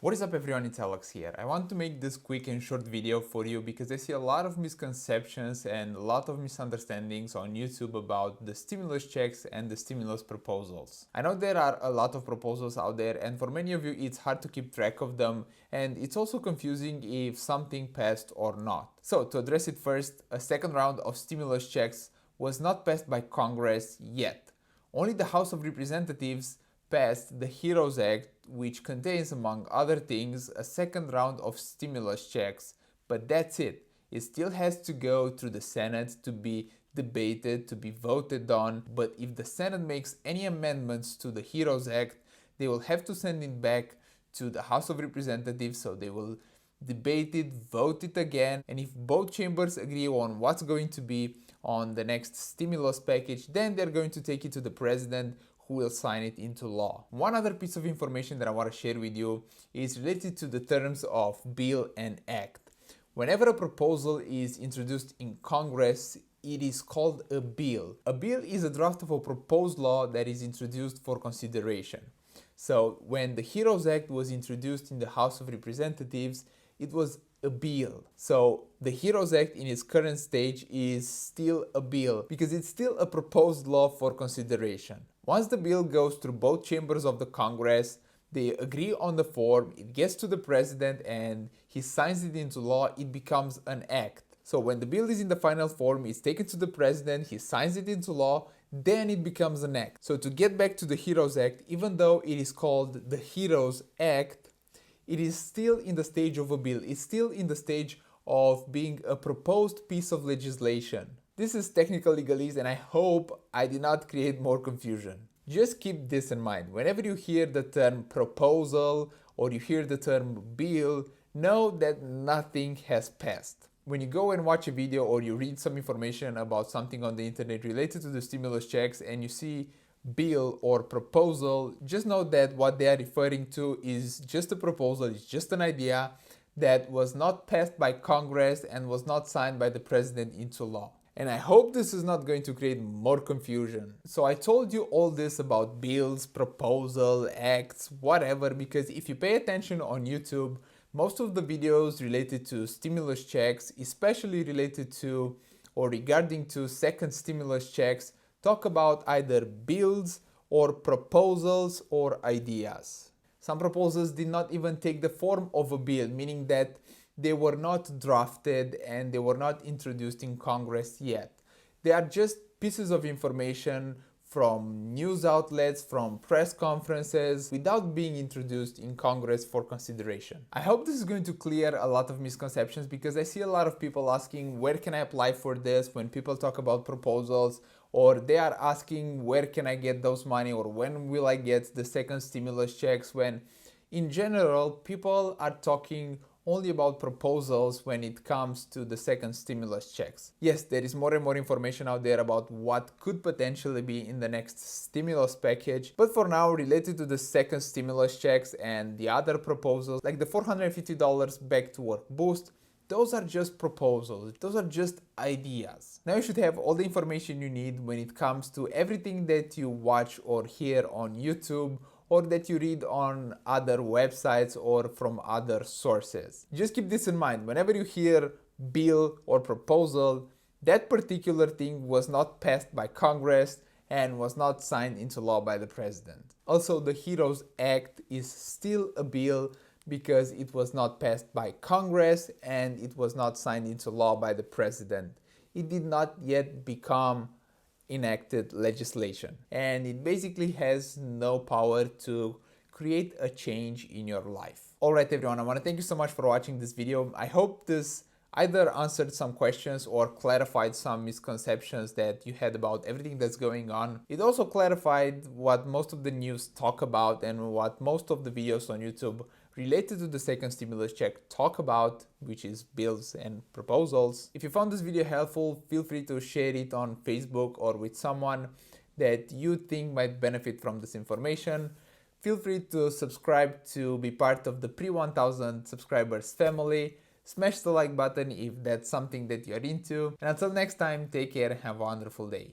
What is up everyone, it's Alex here. I want to make this quick and short video for you because I see a lot of misconceptions and a lot of misunderstandings on YouTube about the stimulus checks and the stimulus proposals. I know there are a lot of proposals out there and for many of you it's hard to keep track of them and it's also confusing if something passed or not. So to address it first, a second round of stimulus checks was not passed by Congress yet. Only the House of Representatives passed the HEROES Act, which contains, among other things, a second round of stimulus checks, but that's it. It still has to go through the Senate to be debated, to be voted on, but if the Senate makes any amendments to the HEROES Act, they will have to send it back to the House of Representatives, so they will debate it, vote it again, and if both chambers agree on what's going to be on the next stimulus package, then they're going to take it to the president, who will sign it into law. One other piece of information that I want to share with you is related to the terms of bill and act. Whenever a proposal is introduced in Congress, it is called a bill. A bill is a draft of a proposed law that is introduced for consideration. So when the HEROES Act was introduced in the House of Representatives, it was a bill. So the HEROES Act in its current stage is still a bill because it's still a proposed law for consideration. Once the bill goes through both chambers of the Congress, they agree on the form, it gets to the president and he signs it into law, it becomes an act. So when the bill is in the final form, it's taken to the president, he signs it into law, then it becomes an act. So to get back to the HEROES Act, even though it is called the HEROES Act, it is still in the stage of a bill. It's still in the stage of being a proposed piece of legislation. This is technical legalese and I hope I did not create more confusion. Just keep this in mind. Whenever you hear the term proposal or you hear the term bill, know that nothing has passed. When you go and watch a video or you read some information about something on the internet related to the stimulus checks and you see bill or proposal, just know that what they are referring to is just a proposal, it's just an idea that was not passed by Congress and was not signed by the president into law. And I hope this is not going to create more confusion. So I told you all this about bills, proposal, acts, whatever, because if you pay attention on YouTube, most of the videos related to stimulus checks, especially related to or regarding to second stimulus checks, talk about either bills or proposals or ideas. Some proposals did not even take the form of a bill, meaning that they were not drafted and they were not introduced in Congress yet. They are just pieces of information from news outlets, from press conferences, without being introduced in Congress for consideration. I hope this is going to clear a lot of misconceptions because I see a lot of people asking where can I apply for this when people talk about proposals, or they are asking where can I get those money or when will I get the second stimulus checks, when in general people are talking only about proposals when it comes to the second stimulus checks. Yes, there is more and more information out there about what could potentially be in the next stimulus package, but for now, related to the second stimulus checks and the other proposals, like the $450 back to work boost, those are just proposals, those are just ideas. Now you should have all the information you need when it comes to everything that you watch or hear on YouTube or that you read on other websites or from other sources. Just keep this in mind. Whenever you hear bill or proposal, that particular thing was not passed by Congress and was not signed into law by the president. Also, the HEROES Act is still a bill because it was not passed by Congress and it was not signed into law by the president. It did not yet become enacted legislation and it basically has no power to create a change in your life. Alright everyone, I want to thank you so much for watching this video. I hope this either answered some questions or clarified some misconceptions that you had about everything that's going on. It also clarified what most of the news talk about and what most of the videos on YouTube related to the second stimulus check talk about, which is bills and proposals. If you found this video helpful, feel free to share it on Facebook or with someone that you think might benefit from this information. Feel free to subscribe to be part of the pre-1000 subscribers family. Smash the like button if that's something that you're into. And until next time, take care and have a wonderful day.